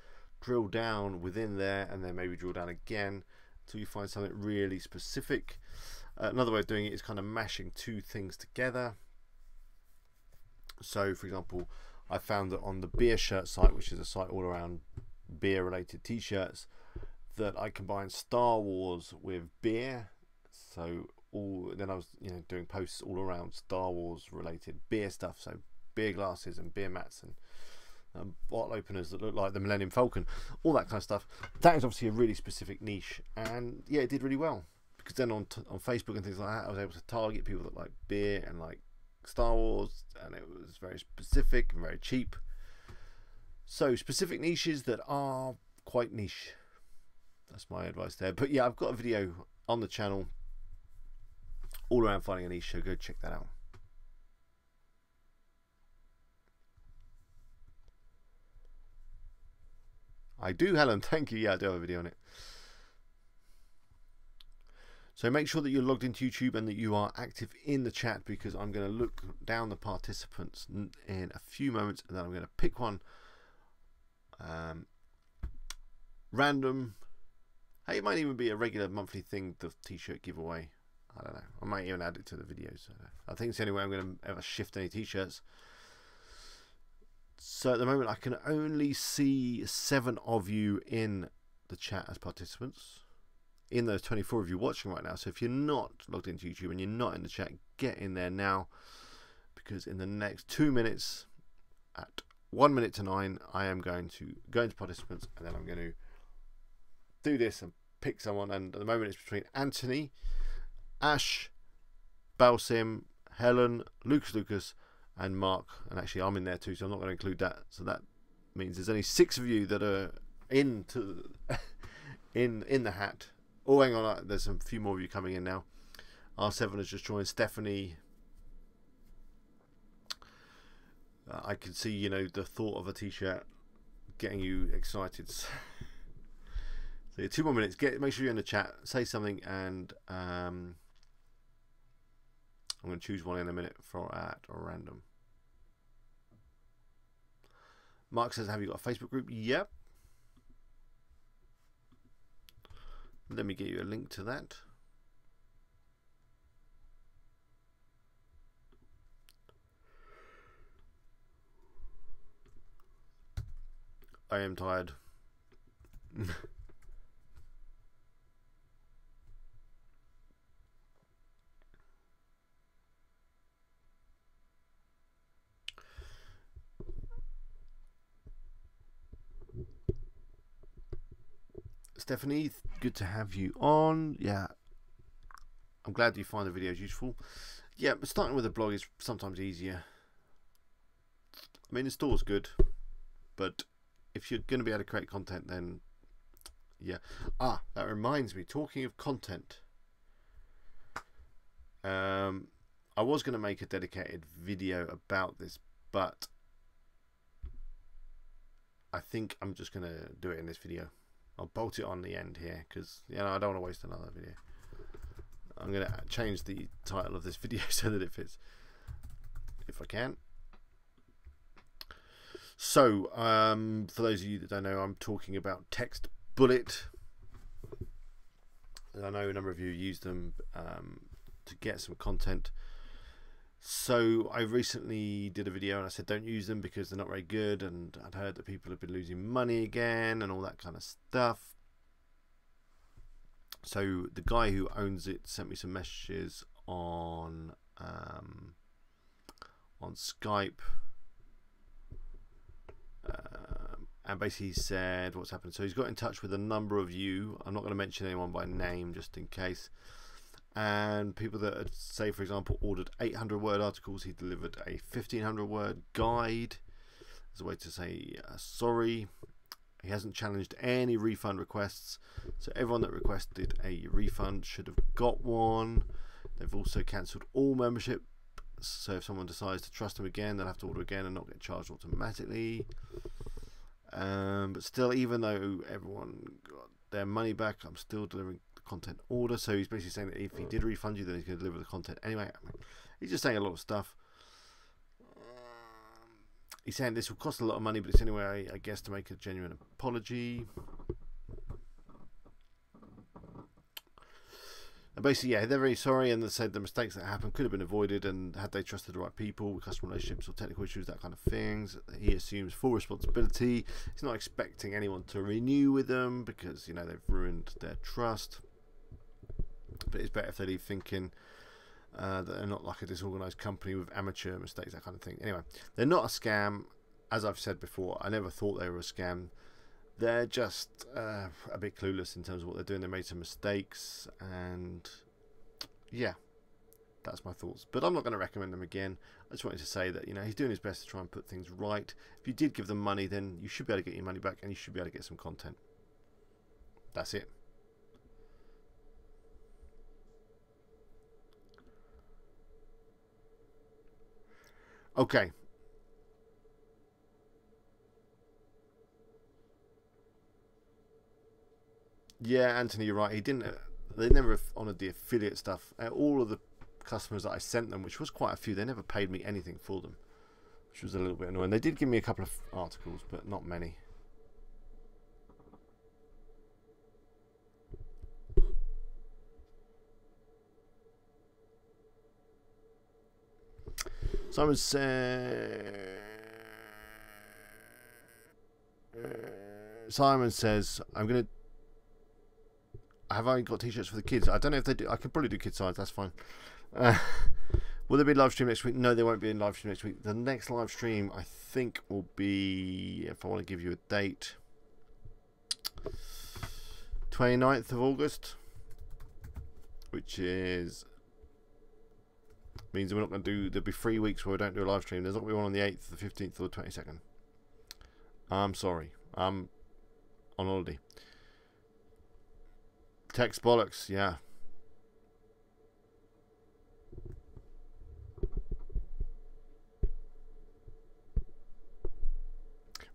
Drill down within there and then maybe drill down again until you find something really specific. Another way of doing it is kind of mashing two things together. So for example, I found that on the beer shirt site, which is a site all around beer related t-shirts, that I combined Star Wars with beer. So then I was, you know, doing posts all around Star Wars related beer stuff. So beer glasses and beer mats and bottle openers that look like the Millennium Falcon, all that kind of stuff. That is obviously a really specific niche, and yeah, it did really well, because then on Facebook and things like that, I was able to target people that like beer and like Star Wars, and it was very specific and very cheap. So specific niches that are quite niche. That's my advice there. But yeah, I've got a video on the channel all around finding a niche, so go check that out. I do, Helen, thank you. Yeah, I do have a video on it. So make sure that you're logged into YouTube and that you are active in the chat, because I'm going to look down the participants in a few moments, and then I'm going to pick one random. Hey, it might even be a regular monthly thing, the t-shirt giveaway. I don't know. I might even add it to the video. So I think it's the only way I'm going to ever shift any t-shirts. So at the moment I can only see 7 of you in the chat as participants, in those 24 of you watching right now. So if you're not logged into YouTube and you're not in the chat, get in there now, because in the next 2 minutes, at 1 minute to 9, I am going to go into participants, and then I'm going to do this and pick someone. And at the moment it's between Anthony, Ash, Balsim, Helen, Lucas and Mark, and actually I'm in there too, so I'm not going to include that. So that means there's only 6 of you that are in the hat. Oh, hang on, there's a few more of you coming in now. R7 has just joined. Stephanie, I can see, you know, the thought of a t-shirt getting you excited. So 2 more minutes. Make sure you're in the chat, say something, and I'm going to choose one in a minute at random. Mark says, have you got a Facebook group? Yep. Let me get you a link to that. I am tired. Stephanie, good to have you on. Yeah, I'm glad you find the videos useful. Yeah, but starting with a blog is sometimes easier. I mean, the store's good, but if you're going to be able to create content, then yeah. Ah, that reminds me, talking of content, I was going to make a dedicated video about this, but I think I'm just going to do it in this video. I'll bolt it on the end here, because, you know, I don't want to waste another video. I'm going to change the title of this video so that it fits, if I can. So, for those of you that don't know, I'm talking about Text Bullet. I know a number of you use them to get some content. So I recently did a video and I said don't use them because they're not very good, and I'd heard that people have been losing money again and all that kind of stuff. So the guy who owns it sent me some messages on Skype, and basically said what's happened. So he's got in touch with a number of you. I'm not going to mention anyone by name just in case. And people that had, say for example, ordered 800 word articles, he delivered a 1500 word guide as a way to say sorry. He hasn't challenged any refund requests, so everyone that requested a refund should have got one. They've also cancelled all membership, so if someone decides to trust him again, they'll have to order again and not get charged automatically. But still, even though everyone got their money back, I'm still delivering content order. So he's basically saying that if he did refund you, then he's going to deliver the content anyway. I mean, he's just saying a lot of stuff. He's saying this will cost a lot of money, but it's anyway, I guess, to make a genuine apology. And basically, yeah, they're very sorry, and they said the mistakes that happened could have been avoided, and had they trusted the right people with customer relationships or technical issues, that kind of things. He assumes full responsibility. He's not expecting anyone to renew with them because, you know, they've ruined their trust. But it's better if they leave thinking that they're not like a disorganized company with amateur mistakes, that kind of thing. Anyway, they're not a scam. As I've said before, I never thought they were a scam. They're just a bit clueless in terms of what they're doing. They made some mistakes, and yeah, that's my thoughts. But I'm not going to recommend them again. I just wanted to say that, you know, he's doing his best to try and put things right. If you did give them money, then you should be able to get your money back, and you should be able to get some content. That's it. Okay. Yeah, Anthony, you're right. He didn't. They never honoured the affiliate stuff. All of the customers that I sent them, which was quite a few, they never paid me anything for them, which was a little bit annoying. They did give me a couple of articles, but not many. Simon says, have I got t-shirts for the kids? I don't know if they do. I could probably do kid size, that's fine. Will there be a live stream next week? No, there won't be a live stream next week. The next live stream, I think, will be, if I want to give you a date, 29th of August, which is, means we're not going to do, there'll be 3 weeks where we don't do a live stream. There's not going to be one on the 8th, the 15th, or the 22nd. I'm sorry. I'm on holiday. Text bollocks, yeah.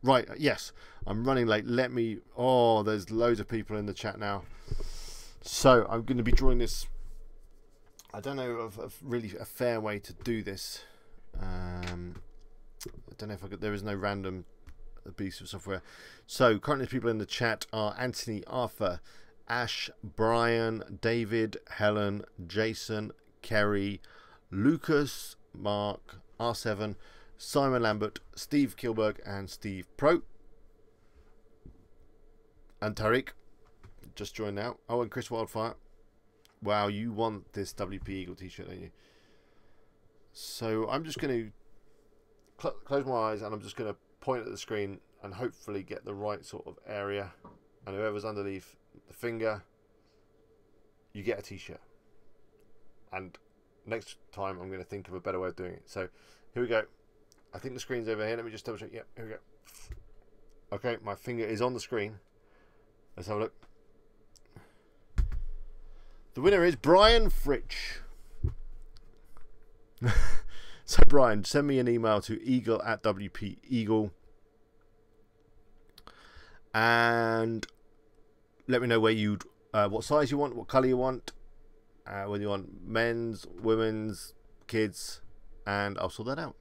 Right, yes. I'm running late. Let me... Oh, there's loads of people in the chat now. So, I'm going to be drawing this... I don't know of really a fair way to do this. I don't know if I could... There is no random piece of software. So, currently people in the chat are Anthony, Arthur, Ash, Brian, David, Helen, Jason, Kerry, Lucas, Mark, R7, Simon Lambert, Steve Kilberg, and Steve Pro. And Tariq just joined now. Oh, and Chris Wildfire. Wow, you want this WP Eagle t-shirt, don't you? So I'm just going to close my eyes, and I'm just going to point at the screen and hopefully get the right sort of area. And whoever's underneath the finger, you get a t-shirt. And next time I'm going to think of a better way of doing it. So here we go. I think the screen's over here. Let me just double check. Yep, here we go. Okay, my finger is on the screen. Let's have a look. The winner is Brian Fritch. So Brian, send me an email to eagle@wpeagle and let me know where you'd what size you want, what colour you want, whether you want men's, women's, kids, and I'll sort that out.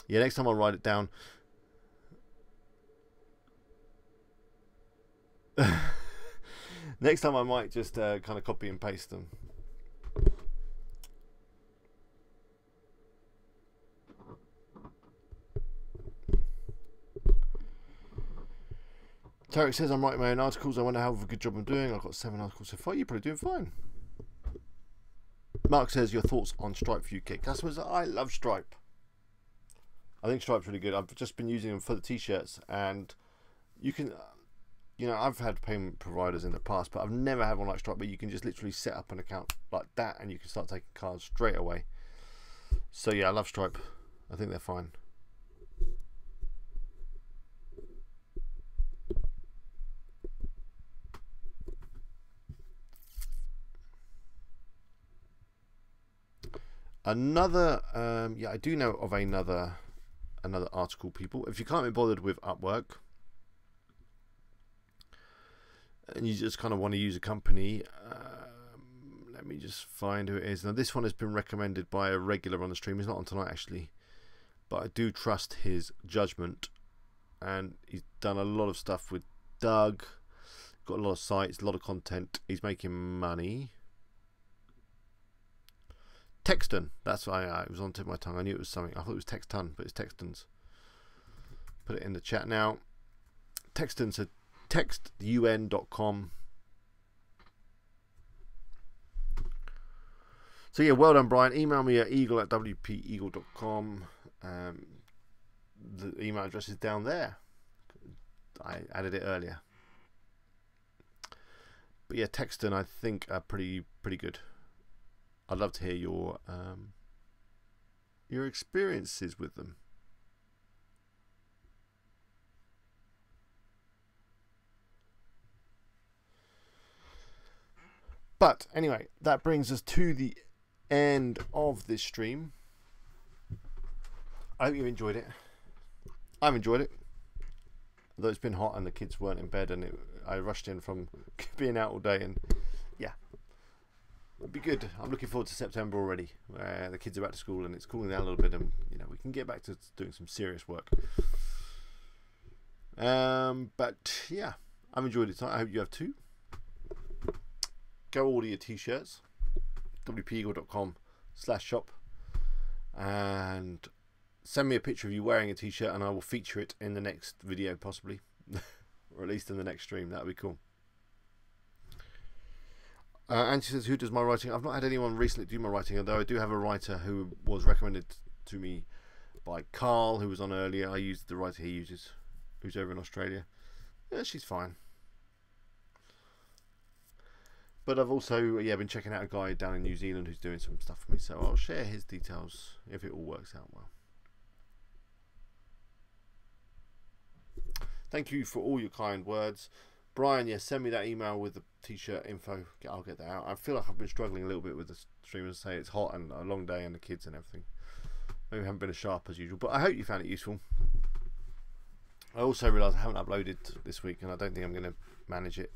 Yeah, next time I'll write it down. Next time I might just kind of copy and paste them. Tarek says I'm writing my own articles. I wonder how good job I'm doing. I've got 7 articles so far. You're probably doing fine. Mark says your thoughts on Stripe for UK customers. I love Stripe. I think Stripe's really good. I've just been using them for the t-shirts, and you can, you know, I've had payment providers in the past, but I've never had one like Stripe where you can just literally set up an account like that and you can start taking cards straight away. So yeah, I love Stripe. I think they're fine. Another, yeah, I do know of another article, people. If you can't be bothered with Upwork and you just kind of want to use a company, let me just find who it is. Now, this one has been recommended by a regular on the stream. He's not on tonight, actually, but I do trust his judgment, and he's done a lot of stuff with Doug, got a lot of sites, a lot of content. He's making money. Texton, that's why it was on the tip of my tongue. I knew it was something. I thought it was Texton, but it's Textons. Put it in the chat now. Texton, so textun.com. So yeah, well done, Brian. Email me at eagle@wpeagle.com. The email address is down there. I added it earlier. But yeah, Texton, I think are pretty good. I'd love to hear your experiences with them. But anyway, that brings us to the end of this stream. I hope you enjoyed it. I've enjoyed it. Although it's been hot and the kids weren't in bed, and I rushed in from being out all day, and yeah. It'd be good. I'm looking forward to September already, where the kids are back to school and it's cooling down a little bit, and you know, we can get back to doing some serious work. But yeah, I've enjoyed it. I hope you have too. Go order your t-shirts, wpeagle.com/shop, and send me a picture of you wearing a t-shirt, and I will feature it in the next video, possibly, or at least in the next stream. That would be cool. And she says, who does my writing? I've not had anyone recently do my writing, although I do have a writer who was recommended to me by Carl, who was on earlier. I used the writer he uses, who's over in Australia. Yeah, she's fine. But I've also been checking out a guy down in New Zealand who's doing some stuff for me, so I'll share his details if it all works out well. Thank you for all your kind words. Brian, yeah, send me that email with the t-shirt info. I'll get that out. I feel like I've been struggling a little bit with the stream. As I say, it's hot and a long day and the kids and everything. Maybe I haven't been as sharp as usual, but I hope you found it useful. I also realised I haven't uploaded this week, and I don't think I'm going to manage it.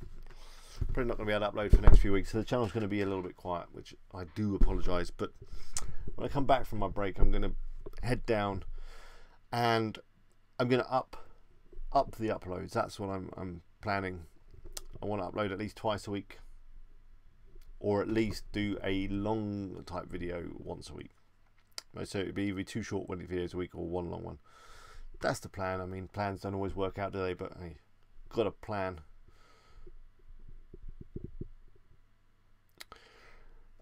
Probably not going to be able to upload for the next few weeks, so the channel's going to be a little bit quiet, which I do apologise. But when I come back from my break, I'm going to head down and I'm going to up the uploads. That's what I'm planning. I want to upload at least twice a week, or at least do a long type video once a week. So it'd be either 2 short videos a week or 1 long one. That's the plan. I mean, plans don't always work out, do they? But hey, got a plan.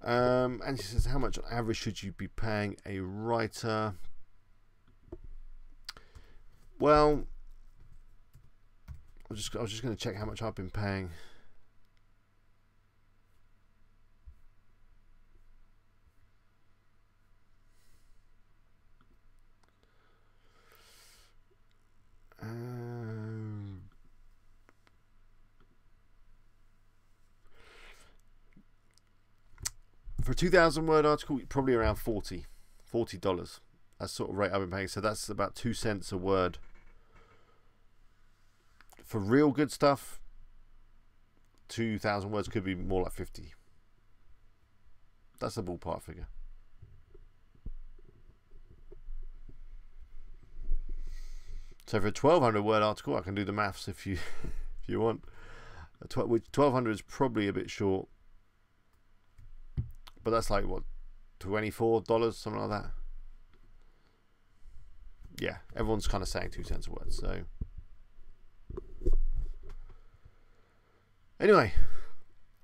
And she says, how much on average should you be paying a writer? Well, I was just going to check how much I've been paying. For a 2,000 word article, probably around $40. That's sort of rate I've been paying. So that's about 2 cents a word. For real good stuff, 2,000 words could be more like 50. That's a ballpark figure. So for a 1,200 word article, I can do the maths if you if you want. 1,200 is probably a bit short, but that's like what, $24, something like that. Yeah, everyone's kind of saying 2 cents a word. So anyway,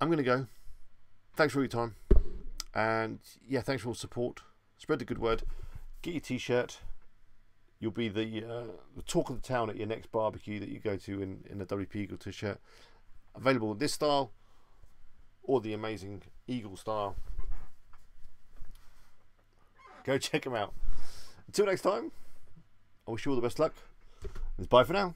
I'm gonna go. Thanks for your time, and yeah, thanks for all the support. Spread the good word. Get your t-shirt. You'll be the talk of the town at your next barbecue that you go to in a WP Eagle t-shirt. Available in this style or the amazing Eagle style. Go check them out. Until next time, I wish you all the best luck. Bye for now.